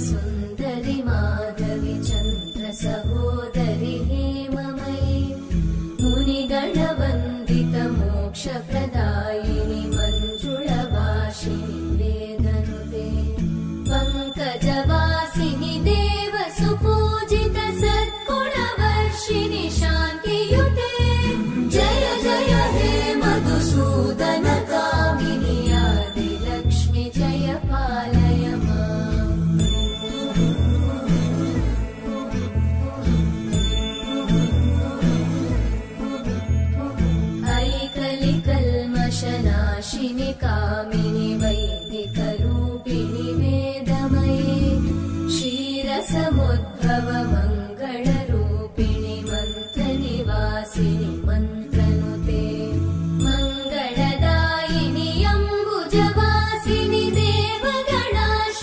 सुन्दरि माधवि चन्द्र सहोदरि हेममयि मुनिगणवन्दित मोक्षप्रदायिनि मञ्जुळभाषिणि वेदनुते पङ्कजवासिनि देवसुपूजित सद्गुणवर्षिणि शान्तियुते जय जय हे मधुसूदन कामिनि आदिलक्ष्मि जय पालय माम्। ऐकलिकल्मषनाशिनि कामिनि वैदिकरूपिणि वेदमये क्षीरसमुद्भव मङ्गलरूपिणि मन्त्रनिवासिनि मन्त्रनुते मङ्गलदायिनि अम्बुजवा